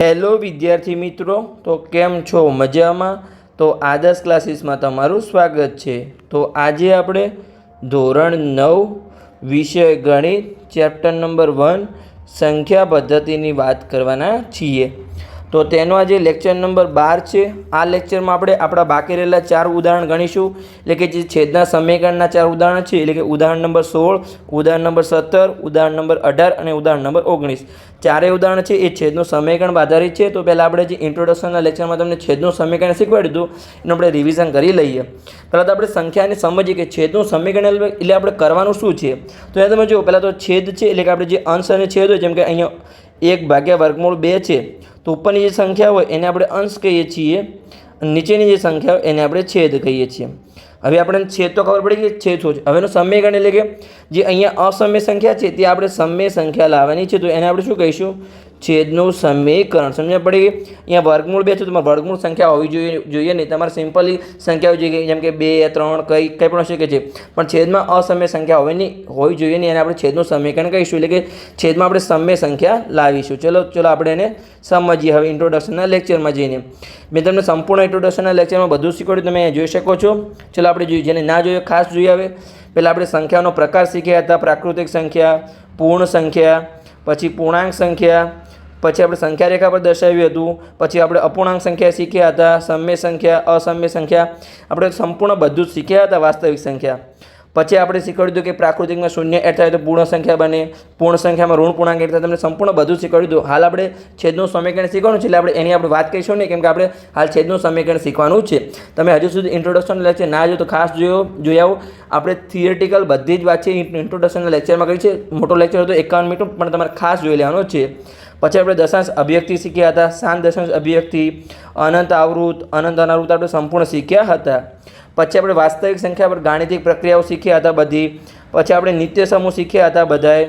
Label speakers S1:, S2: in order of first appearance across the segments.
S1: Hello વિદ્યાર્થી મિત્રો, તો કેમ છો? મજામાં? તો આદર્શ ક્લાસીસમાં તમારું સ્વાગત છે. તો આજે આપણે ધોરણ 9 વિષય ગણિત ચેપ્ટર નંબર 1 સંખ્યા પદ્ધતિની વાત કરવાના છીએ. તો તેનો આજે લેક્ચર નંબર 12 છે. આ લેક્ચરમાં આપણે આપણા બાકી રહેલા 4 ઉદાહરણ ગણીશું. એટલે કે જે છેદના સમીકરણના 4 ઉદાહરણ છે, એટલે કે ઉદાહરણ નંબર 16, ઉદાહરણ નંબર 17, ઉદાહરણ નંબર 18 અને ઉદાહરણ નંબર 19. ચારેય ઉદાહરણ છે એ છેદનું સમીકરણ આધારિત છે. તો પહેલાં આપણે જે ઇન્ટ્રોડક્શનના લેક્ચરમાં તમને છેદનું સમીકરણ શીખવાડ્યું હતું એનું આપણે રિવિઝન કરી લઈએ. પહેલાં તો આપણે સંખ્યાને સમજીએ કે છેદનું સમીકરણ એટલે આપણે કરવાનું શું છે. તો અહીંયા તમે જુઓ, પહેલાં તો છેદ છે એટલે કે આપણે જે અંશ અને છેદ હોય, જેમ કે અહીંયા 1/√2 છે, તો ઉપરની જે સંખ્યા હોય એને આપણે અંશ કહીએ છીએ, નીચેની જે સંખ્યા હોય એને આપણે છેદ કહીએ છીએ. હવે આપણે છેદ તો ખબર પડી કે છેદ શું છે. હવેનું સમીકરણ એટલે કે જે અહીંયા અસમ્ય સંખ્યા છે તે આપણે સમ્ય સંખ્યા લાવવાની છે, તો એને આપણે શું કહીશું? છેદનું સમીકરણ. સમજણ પડી ગઈ? અહીંયા વર્ગમૂળ 2 છે, તમારે વર્ગમૂળ સંખ્યા હોવી જોઈએ નહીં. તમારે સિમ્પલી સંખ્યા હોવી જોઈએ, જેમ કે 2, 3 કંઈ પણ હોઈ શકે છે, પણ છેદમાં અસમ્ય સંખ્યા હોવી જોઈએ નહીં. એને આપણે છેદનું સમીકરણ કહીશું, એટલે કે છેદમાં આપણે સમ્ય સંખ્યા લાવીશું. ચલો આપણે એને સમજીએ હવે ઇન્ટ્રોડક્શનના લેક્ચરમાં જઈને. મેં તમને સંપૂર્ણ ઇન્ટ્રોડક્શનના લેક્ચરમાં બધું શીખવાડ્યું, તમે જોઈ શકો છો. ચલો આપણે જોઈએ, જેને ના જોઈએ ખાસ જોઈએ. હવે પહેલાં આપણે સંખ્યાનો પ્રકાર શીખ્યા હતા: પ્રાકૃતિક સંખ્યા, પૂર્ણ સંખ્યા, પછી પૂર્ણાંક સંખ્યા, પછી આપણે સંખ્યા રેખા પર દર્શાવ્યું હતું, પછી આપણે અપૂર્ણાંક સંખ્યા શીખ્યા હતા, સમ્ય સંખ્યા, અસમ્ય સંખ્યા, આપણે સંપૂર્ણ બધું જ શીખ્યા હતા. વાસ્તવિક સંખ્યા પછી આપણે શીખવાડ્યું હતું કે પ્રાકૃતિકમાં શૂન્ય એડ થાય તો પૂર્ણ સંખ્યા બને, પૂર્ણ સંખ્યામાં ઋણ પૂર્ણાંક એડ થાય. તમને સંપૂર્ણ બધું શીખવાડ્યું હતું. હાલ આપણે છેદનું સમીકરણ શીખવાનું છે, એટલે આપણે એની આપણે વાત કરીશું નહીં, કેમ કે આપણે હાલ છેદનું સમીકરણ શીખવાનું છે. તમે હજુ સુધી ઇન્ટ્રોડક્શન લેક્ચર ના જો તો ખાસ જોઈ આવો. આપણે થિયરિટિકલ બધી જ વાત છે ઇન્ટ્રોડક્શનના લેક્ચરમાં કરી છે. મોટો લેક્ચર હતો 51 મિનિટ, પણ તમારે ખાસ જોઈ લેવાનો છે. પછી આપણે દશાંશ અભિવ્યક્તિ શીખ્યા હતા, શાંત દશાંશ અભિવ્યક્તિ, અનંત આવૃત, અનંત અનાવૃત આપણે સંપૂર્ણ શીખ્યા હતા. પછી આપણે વાસ્તવિક સંખ્યા પર ગાણિતિક પ્રક્રિયાઓ શીખ્યા હતા બધી. પછી આપણે નિત્ય સમૂહ શીખ્યા હતા બધાએ.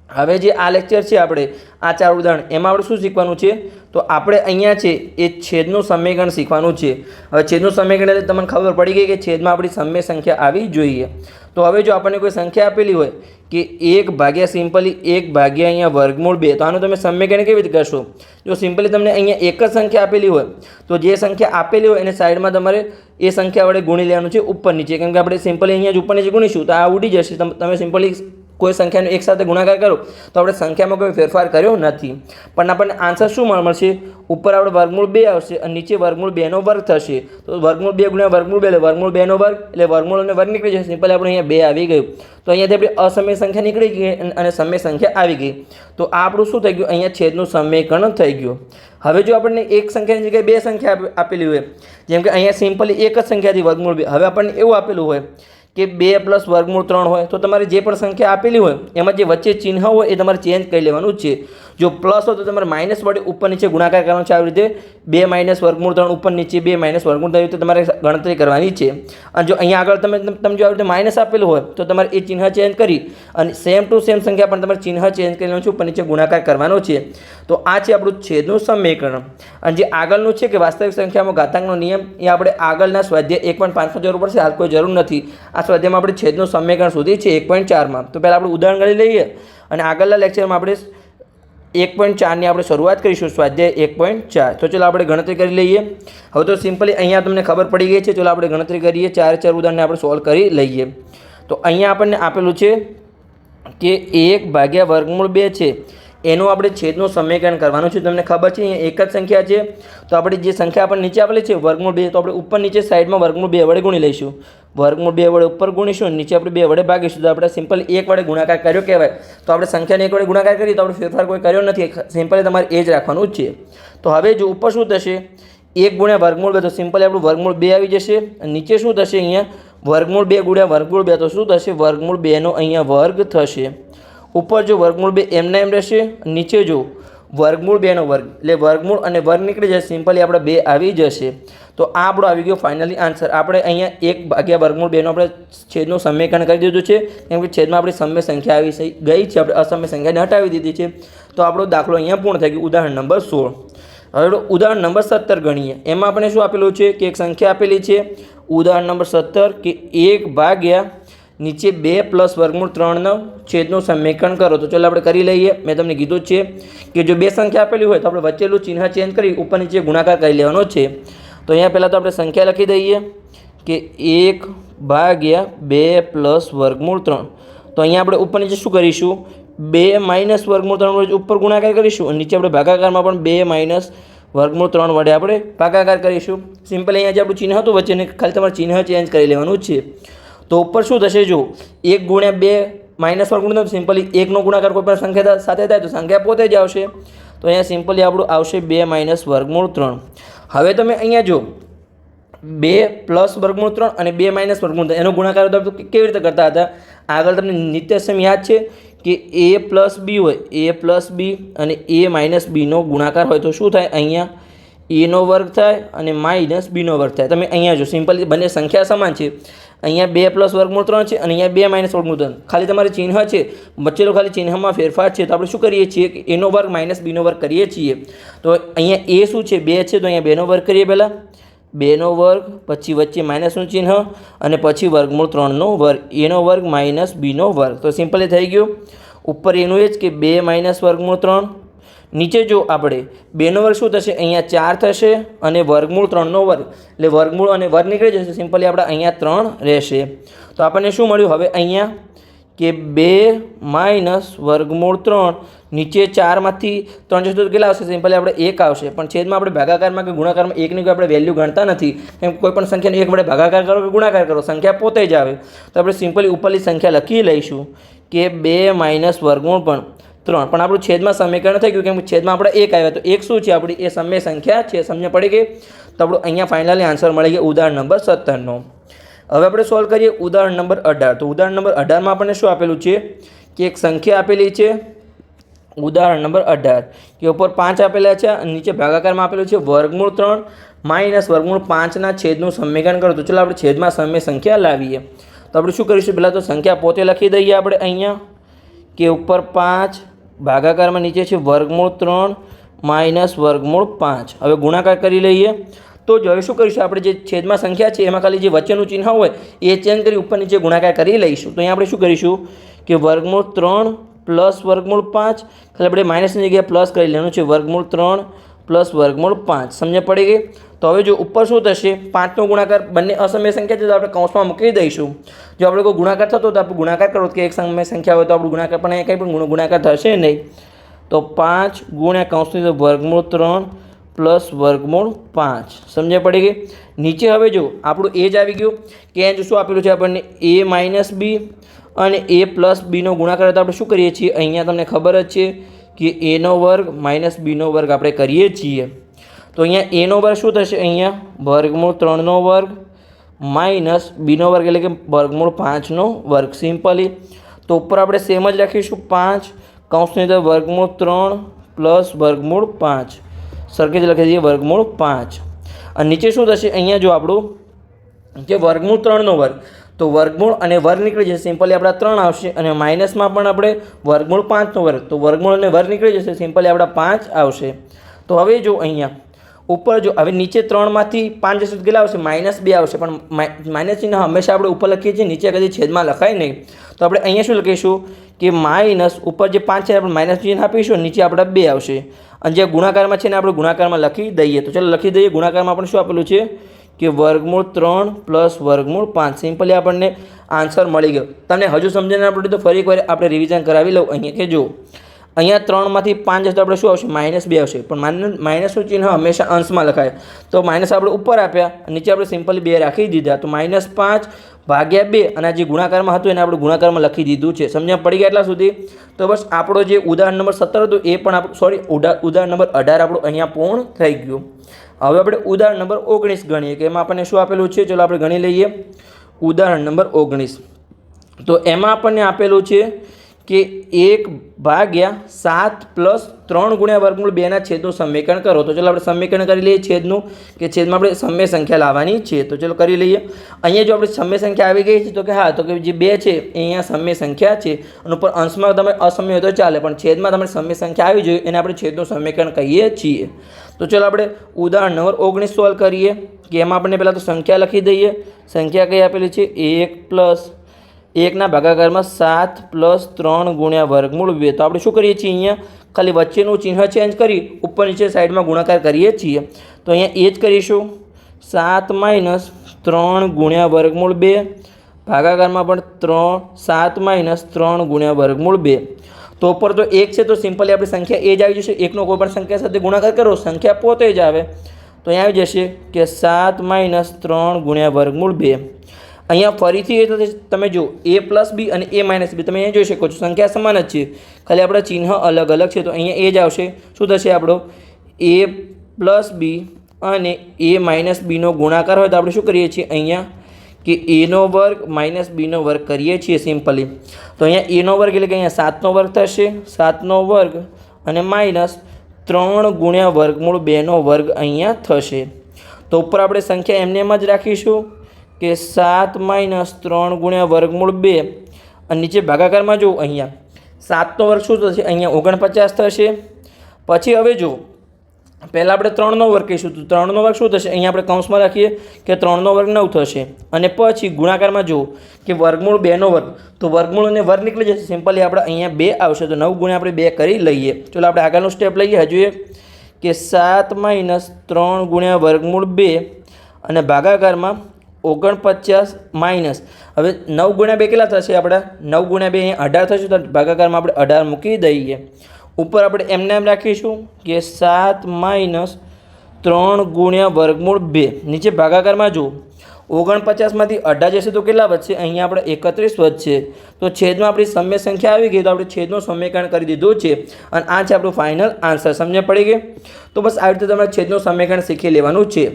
S1: હવે જે આ લેક્ચર છે આપણે આ 4 ઉદાહરણ, એમાં આપણે શું શીખવાનું છે? તો આપણે અહીંયા છે એ છેદનું સમીકરણ શીખવાનું છે. હવે છેદનું સમીકરણ એટલે તમને ખબર પડી ગઈ કે છેદમાં આપણી સમ્ય સંખ્યા આવી જોઈએ. તો હવે જો આપણને કોઈ સંખ્યા આપેલી હોય કે 1 સિમ્પલી 1 અહીંયા વર્ગમૂળ 2, તો આનું તમે સમીકરણ કેવી રીતે કરશો? જો સિમ્પલી તમને અહીંયા એક જ સંખ્યા આપેલી હોય તો જે સંખ્યા આપેલી હોય એને સાઈડમાં તમારે એ સંખ્યા વડે ગુણી લેવાનું છે ઉપર નીચે, કેમ કે આપણે સિમ્પલી અહીંયા જ ઉપર નીચે ગુણીશું તો આ ઉડી જશે. તમે સિમ્પલી કોઈ સંખ્યાનો એક સાથે ગુણાકાર કરો તો આપણે સંખ્યામાં કોઈ ફેરફાર કર્યો નથી, પણ આપણને આન્સર શું મળશે? ઉપર આપણે વર્ગમૂળ 2 આવશે અને નીચે વર્ગમૂળ 2 નો વર્ગ થશે. તો વર્ગમૂળ 2 ગુણ્યા વર્ગમૂળ 2 એટલે વર્ગમૂળ 2 નો વર્ગ, એટલે વર્ગમૂળ અને વર્ગ નીકળી જશે. સિમ્પલી આપણે અહીંયા 2 આવી ગયું. તો અહીંયાથી આપણે અસમ્ય સંખ્યા નીકળી ગઈ અને સમ્ય સંખ્યા આવી ગઈ. તો આ આપણું શું થઈ ગયું? અહીંયા છેદનું સમીકરણ થઈ ગયું. હવે જો આપણને એક સંખ્યાની જગ્યાએ 2 સંખ્યા આપેલી હોય, જેમ કે અહીંયા સિમ્પલી એક જ સંખ્યાથી વર્ગમૂળ 2, હવે આપણને એવું આપેલું હોય કે 2 + વર્ગમૂળ 3 હોય, તો તમારે જે પણ સંખ્યા આપેલી હોય એમાં જે વચ્ચે ચિહ્ન હોય એ તમારે ચેન્જ કરી લેવાનું છે. જો પ્લસ હોય તો તમારે માઇનસ વડે ઉપર નીચે ગુણાકાર કરવાનો છે. આવી રીતે 2 - વર્ગમૂળ 3 ઉપર નીચે 2 - વર્ગમૂળ 3 રીતે તમારે ગણતરી કરવાની છે. અને જો અહીંયા આગળ તમે જો આવી રીતે માઇનસ આપેલું હોય તો તમારે એ ચિહ્ન ચેન્જ કરી અને સેમ ટુ સેમ સંખ્યા પણ તમારે ચિહ્ન ચેન્જ કરી લેવાનું છે, ઉપર નીચે ગુણાકાર કરવાનો છે. તો આ છે આપણું છેદનું સમીકરણ. અને જે આગળનું છે કે વાસ્તવિક સંખ્યામાં ઘાતાંકનો નિયમ, એ આપણે આગળના સ્વાધ્યાય 1.5માં જરૂર પડશે, હાલ કોઈ જરૂર નથી. આ સ્વાધ્યાયમાં આપણે છેદનું સમીકરણ શોધી છે 1.4માં. તો પહેલાં આપણે ઉદાહરણ ગણી લઈએ અને આગળના લેક્ચરમાં આપણે 1.4ની આપણે શરૂઆત કરીશું, સ્વાધ્યાય 1.4. તો ચલો આપણે ગણતરી કરી લઈએ. હવે તો સિમ્પલી અહીંયા તમને ખબર પડી ગઈ છે. ચલો આપણે ગણતરી કરીએ. 4 ઉદાહરણને આપણે સોલ્વ કરી લઈએ. તો અહીંયા આપણને આપેલું છે કે 1 વર્ગમૂળ 2 છે, એનું આપણે છેદનું સમીકરણ કરવાનું છે. તમને ખબર છે અહીંયા એક જ સંખ્યા છે, તો આપણે જે સંખ્યા આપણને નીચે આપેલી છે વર્ગમૂળ 2, તો આપણે ઉપર નીચે સાઈડમાં વર્ગમૂળ 2 વડે ગુણી લઈશું. વર્ગમૂળ 2 વડે ઉપર ગુણીશું, નીચે આપણે 2 વડે ભાગીશું. તો આપણે સિમ્પલી 1 વડે ગુણાકાર કર્યો કહેવાય. તો આપણે સંખ્યાને 1 વડે ગુણાકાર કરીએ તો આપણે ફેરફાર કોઈ કર્યો નથી, સિમ્પલી તમારે એ જ રાખવાનું જ છે. તો હવે જો ઉપર શું થશે? 1 ગુણ્યા વર્ગમૂળ 2, તો સિમ્પલી આપણું વર્ગમૂળ 2 આવી જશે. અને નીચે શું થશે? અહીંયા વર્ગમૂળ 2 ગુણ્યા વર્ગમૂળ 2, તો શું થશે? વર્ગમૂળ 2 નો અહીંયા વર્ગ થશે. ઉપર જો વર્ગમૂળ 2 એમને એમ રહેશે, નીચે જો વર્ગમૂળ 2 નો વર્ગ, એટલે વર્ગમૂળ અને વર્ગ નીકળી જશે. સિમ્પલી આપણે 2 આવી જશે. તો આ આપણો આવી ગયો ફાઇનલી આન્સર. આપણે અહીંયા 1 વર્ગમૂળ 2 નો આપણે છેદનું સમીકરણ કરી દીધું છે, કેમ કે છેદમાં આપણી સમ્ય સંખ્યા આવી ગઈ છે, આપણે અસમ્ય સંખ્યાને હટાવી દીધી છે. તો આપણો દાખલો અહીંયા પૂર્ણ થઈ ગયો. ઉદાહરણ નંબર 16. હવે ઉદાહરણ નંબર 17 ગણીએ. એમાં આપણે શું આપેલું છે કે એક સંખ્યા આપેલી છે. ઉદાહરણ નંબર 17 કે 1 નીચે 2 પ્લસ વર્ગમૂળ 3 છેદનું સમીકરણ કરો. તો ચાલો આપણે કરી લઈએ. મેં તમને કીધું જ છે કે જો બે સંખ્યા આપેલી હોય તો આપણે વચ્ચેનું ચિહ્ન ચેન્જ કરી ઉપર નીચે ગુણાકાર કરી લેવાનો છે. તો અહીંયા પહેલાં તો આપણે સંખ્યા લખી દઈએ કે 1/2 પ્લસ વર્ગમૂળ 3. તો અહીંયા આપણે ઉપર નીચે શું કરીશું, 2 માઇનસ વર્ગમૂળ 3 ઉપર ગુણાકાર કરીશું અને નીચે આપણે ભાગાકારમાં પણ 2 માઇનસ વર્ગમૂળ 3 વડે આપણે ભાગાકાર કરીશું. સિમ્પલ અહીંયા જે આપણું ચિહ્ન હતું વચ્ચેને ખાલી તમારે ચિહ્ન ચેન્જ કરી લેવાનું છે. તો ઉપર શું થશે, જો 1 ગુણ્યા 2 માઇનસ વર્ગમૂળ 3, સિમ્પલી 1નો ગુણાકાર કોઈ પણ સંખ્યા સાથે થાય તો સંખ્યા પોતે જ આવશે. તો અહીંયા સિમ્પલી આપણું આવશે 2 માઇનસ વર્ગમૂળ 3. હવે તમે અહીંયા જો 2 પ્લસ વર્ગમૂળ 3 અને 2 માઇનસ વર્ગમૂળ 3 એનો ગુણાકાર કેવી રીતે કરતા હતા, આગળ તમને નિત્યસમ યાદ છે કે a પ્લસ બી હોય, a પ્લસ બી અને a માઇનસ બીનો ગુણાકાર હોય તો શું થાય, અહીંયા એનો વર્ગ થાય અને માઇનસ બીનો વર્ગ થાય. તમે અહીંયા જો સિમ્પલી બંને સંખ્યા સમાન છે, અહીંયા 2 પ્લસ વર્ગમૂળ 3 છે અને અહીંયા 2 માઇનસ વર્ગમૂળ 3. ખાલી તમારે ચિહ્ન છે વચ્ચેનો ખાલી ચિહ્નમાં ફેરફાર છે. તો આપણે શું કરીએ છીએ કે એનો વર્ગ માઇનસ બીનો વર્ગ કરીએ છીએ. તો અહીંયા એ શું છે, 2 છે, તો અહીંયા 2નો વર્ગ કરીએ પહેલાં, 2નો વર્ગ, પછી વચ્ચે માઇનસનું ચિહ્ન અને પછી વર્ગમૂળ 3નો વર્ગ, એનો વર્ગ માઇનસ બીનો વર્ગ. તો સિમ્પલી થઈ ગયું. ઉપર એનું એ જ કે 2 માઇનસ વર્ગમૂળ 3. નીચે જો આપણે 2નો વર્ગ શું થશે, અહીંયા 4 થશે અને વર્ગમૂળ 3નો વર્ગ, એટલે વર્ગમૂળ અને વર્ગ નીકળી જશે. સિમ્પલી આપણે અહીંયા 3 રહેશે. તો આપણને શું મળ્યું હવે અહીંયા કે 2 માઇનસ વર્ગમૂળ 3, નીચે 4માંથી 3 જશે તો કેટલા આવશે, સિમ્પલી આપણે 1 આવશે. પણ છેદમાં આપણે ભાગાકારમાં કે ગુણાકારમાં 1ની કોઈ આપણે વેલ્યુ ગણતા નથી, એમ કોઈ પણ સંખ્યાને 1 વડે ભાગાકાર કરો કે ગુણાકાર કરો સંખ્યા પોતે જ આવે. તો આપણે સિમ્પલી ઉપરની સંખ્યા લખી લઈશું કે 2 માઇનસ વર્ગમૂળ 3. પણ આપણું છેદમાં સમીકરણ થઈ ગયું, કેમ કે છેદમાં આપણે 1 આવ્યા, તો 1 શું છે આપણી, એ સમય સંખ્યા છે. સમજ પડી ગઈ. તો આપણું અહીંયા ફાઇનલી આન્સર મળી ગયો ઉદાહરણ નંબર 17નો. હવે આપણે સોલ્વ કરીએ ઉદાહરણ નંબર 18. તો ઉદાહરણ નંબર 18માં આપણને શું આપેલું છે કે એક સંખ્યા આપેલી છે, ઉદાહરણ નંબર 18 કે ઉપર 5 આપેલા છે અને નીચે ભાગાકારમાં આપેલું છે વર્ગમૂળ 3 માઇનસ વર્ગમૂળ 5ના છેદનું સમીકરણ કરો. તો ચાલો આપણે છેદમાં સમય સંખ્યા લાવીએ. તો આપણે શું કરીશું, પહેલાં તો સંખ્યા પોતે લખી દઈએ આપણે અહીંયા કે ઉપર 5 ભાગાકારમાં નીચે છે વર્ગમૂળ 3 માઇનસ વર્ગમૂળ 5. હવે ગુણાકાર કરી લઈએ. તો જો હવે શું કરીશું, આપણે જે છેદમાં સંખ્યા છે એમાં ખાલી જે વચ્ચેનું ચિહ્ન હોય એ ચેન્જ કરી ઉપર નીચે ગુણાકાર કરી લઈશું. તો અહીંયા આપણે શું કરીશું કે વર્ગમૂળ 3 પ્લસ વર્ગમૂળ 5, ખાલી આપણે માઇનસની જગ્યાએ પ્લસ કરી લેવાનું છે, વર્ગમૂળ 3 પ્લસ વર્ગમૂળ 5. સમજ પડી ગઈ. તો હવે જો ઉપર શું થશે, 5નો ગુણાકાર બંને અસમય સંખ્યા છે તો આપણે કૌંસમાં મૂકી દઈશું. જો આપણે કોઈ ગુણાકાર થતો તો આપણે ગુણાકાર કરો કે એક સમય સંખ્યા હોય તો આપણું ગુણાકાર પણ અહીંયા કંઈ પણ ગુણાકાર થશે નહીં. તો 5 ગુણ્યા કૌંસની તો વર્ગમૂળ 3 પ્લસ વર્ગમૂળ 5. સમજ પડી ગઈ. નીચે હવે જો આપણું એ જ આવી ગયું કે અહીંયા શું આપેલું છે આપણને a માઇનસ બી અને a પ્લસ બીનો ગુણાકાર તો આપણે શું કરીએ છીએ, અહીંયા તમને ખબર જ છે કે એનો વર્ગ માઇનસ બીનો વર્ગ આપણે કરીએ છીએ. તો અહીંયા એનો વર્ગ શું થશે, અહીંયા વર્ગમૂળ 3નો વર્ગ માઇનસ બીનો વર્ગ એટલે કે વર્ગમૂળ 5નો વર્ગ. સિમ્પલી તો ઉપર આપણે સેમ જ લખીશું 5 કૌંસની અંદર વર્ગમૂળ 3 પ્લસ વર્ગમૂળ 5, સરખેજ લખી દઈએ વર્ગમૂળ 5. અને નીચે શું થશે, અહીંયા જો આપણું કે વર્ગમૂળ 3નો વર્ગ, તો વર્ગમૂળ અને વર્ગ નીકળી જશે. સિમ્પલી આપણા 3 આવશે અને માઇનસમાં પણ આપણે વર્ગમૂળ 5નો વર્ગ, તો વર્ગમૂળ અને વર્ગ નીકળી જશે. સિમ્પલી આપણા 5 આવશે. તો હવે જો અહીંયા ઉપર જો હવે નીચે 3માંથી 5 જશે તો કેટલા આવશે, -2 આવશે. પણ માઇનસ ચિહ્ન હંમેશા આપણે ઉપર લખીએ છીએ, નીચે કદી છેદમાં લખાય નહીં. તો આપણે અહીંયા શું લખીશું કે માઇનસ ઉપર જે 5 છે આપણે માઇનસ ચિહ્ન આપીશું, નીચે આપણા 2 આવશે. અને જે ગુણાકારમાં છે ને આપણે ગુણાકારમાં લખી દઈએ. તો ચાલો લખી દઈએ. ગુણાકારમાં આપણે શું આપેલું છે કે વર્ગમૂળ 3 પ્લસ વર્ગમૂળ 5. સિમ્પલી આપણને આન્સર મળી ગયો. તમને હજુ સમજણ ના પડે તો ફરી એકવાર આપણે રિવિઝન કરાવી લઉં. અહીંયા કે જો અહીંયા 3માંથી 5 જશે તો આપણે શું આવશે, -2 આવશે. પણ માઇનસનું ચિહ્ન હંમેશા અંશમાં લખાય. તો માઇનસ આપણે ઉપર આપ્યા, નીચે આપણે સિમ્પલી 2 રાખી દીધા. તો -5 ભાગ્યા 2 અને જે ગુણાકારમાં હતું એને આપણે ગુણાકારમાં લખી દીધું છે. સમજણ પડી ગયા એટલા સુધી? તો બસ આપણો જે ઉદાહરણ નંબર 17 હતું એ પણ આપણું ઉદાહરણ નંબર 18 આપણું અહીંયા પૂર્ણ થઈ ગયું. હવે આપણે ઉદાહરણ નંબર 19 ગણીએ કે એમાં આપણને શું આપેલું છે. ચલો આપણે ગણી લઈએ ઉદાહરણ નંબર 19. તો એમાં આપણને આપેલું છે કે 1/7 પ્લસ 3 ગુણ્યા વર્ગમૂળ 2ના છેદનું સમીકરણ કરો. તો ચાલો આપણે સમીકરણ કરી લઈએ છેદનું, કે છેદમાં આપણે સમય સંખ્યા લાવવાની છે. તો ચાલો કરી લઈએ. અહીંયા જો આપણે સમય સંખ્યા આવી ગઈ છે તો કે હા, તો કે જે 2 છે એ અહીંયા સમય સંખ્યા છે અને ઉપર અંશમાં તમે અસમય હોય તો ચાલે, પણ છેદમાં તમે સમય સંખ્યા આવી જોઈએ એને આપણે છેદનું સમીકરણ કહીએ છીએ. તો ચાલો આપણે ઉદાહરણ નંબર 19 સોલ્વ કરીએ કે એમાં આપણે પહેલાં તો સંખ્યા લખી દઈએ. સંખ્યા કઈ આપેલી છે, 1 પ્લસ એકના ભાગાકારમાં 7 + 3 ગુણ્યા વર્ગમૂળ 2. તો આપણે શું કરીએ છીએ અહીંયા ખાલી વચ્ચેનું ચિહ્ન ચેન્જ કરી ઉપર નીચે સાઈડમાં ગુણાકાર કરીએ છીએ. તો અહીંયા એ જ કરીશું 7 - 3 ગુણ્યા વર્ગમૂળ 2 ભાગાકારમાં પણ 7 - 3 ગુણ્યા વર્ગમૂળ 2. તો ઉપર તો 1 છે તો સિમ્પલી આપણી સંખ્યા એ જ આવી જશે. એકનો કોઈ પણ સંખ્યા સાથે ગુણાકાર કરો સંખ્યા પોતે જ આવે. તો અહીંયા આવી જશે કે 7 - 3 ગુણ્યા વર્ગમૂળ 2. અહીંયા ફરીથી એ થશે તમે જુઓ a + b અને a - b તમે અહીંયા જોઈ શકો છો સંખ્યા સમાન જ છે ખાલી આપણા ચિહ્ન અલગ અલગ છે. તો અહીંયા એ જ આવશે. શું થશે આપણો a + b અને a - b નો ગુણાકાર હોય તો આપણે શું કરીએ છીએ અહીંયા કે a² - b² કરીએ છીએ સિમ્પલી. તો અહીંયા a² એટલે કે અહીંયા 7 થશે 7 અને -3 ગુણ્યા વર્ગમૂળ 2 અહીંયા થશે. તો ઉપર આપણે સંખ્યા એમને એમ જ રાખીશું કે 7 - 3 ગુણ્યા વર્ગમૂળ 2 અને નીચે ભાગાકારમાં જુઓ અહીંયા 7 શું થશે અહીંયા 49 થશે. પછી હવે જુઓ પહેલાં આપણે 3 કહીશું તો 3 શું થશે અહીંયા આપણે કૌંસમાં રાખીએ કે 3 9 થશે. અને પછી ગુણાકારમાં જુઓ કે વર્ગમૂળ 2 તો વર્ગમૂળ અને વર્ગ નીકળી જશે સિમ્પલી આપણે અહીંયા 2 આવશે તો 9 ગુણ્યા આપણે 2 કરી લઈએ. ચલો આપણે આગળનું સ્ટેપ લઈએ હજુ એક કે 7 - 3 ગુણ્યા વર્ગમૂળ 2 અને ભાગાકારમાં 49 માઇનસ હવે 9 ગુણ્યા 2 કેટલા થશે આપણા 9 ગુણ્યા 2 અહીંયા 18 થશે તો ભાગાકારમાં આપણે 18 મૂકી દઈએ. ઉપર આપણે એમને એમ રાખીશું કે 7 - 3 ગુણ્યા વર્ગમૂળ 2 નીચે ભાગાકારમાં જુઓ 49માંથી 18 જશે તો કેટલા વધશે અહીંયા આપણે 31 વધશે. તો છેદમાં આપણી સમય સંખ્યા આવી ગઈ તો આપણે છેદનું સમીકરણ કરી દીધું છે અને આ છે આપણું ફાઇનલ આન્સર. સમજ પડી ગઈ? તો બસ આવી રીતે તમારે છેદનું સમીકરણ શીખી લેવાનું છે.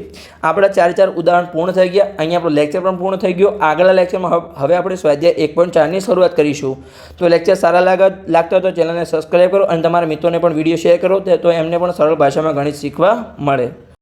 S1: આપણા 4 ઉદાહરણ પૂર્ણ થઈ ગયા. અહીંયા આપણો લેક્ચર પણ પૂર્ણ થઈ ગયો. આગળના લેક્ચરમાં હવે આપણે સ્વાધ્યાય 1.4ની શરૂઆત કરીશું. તો લેક્ચર સારા લાગતા હોય તો ચેનલને સબસ્ક્રાઈબ કરો અને તમારા મિત્રોને પણ વિડીયો શેર કરો તો એમને પણ સરળ ભાષામાં ગણિત શીખવા મળે.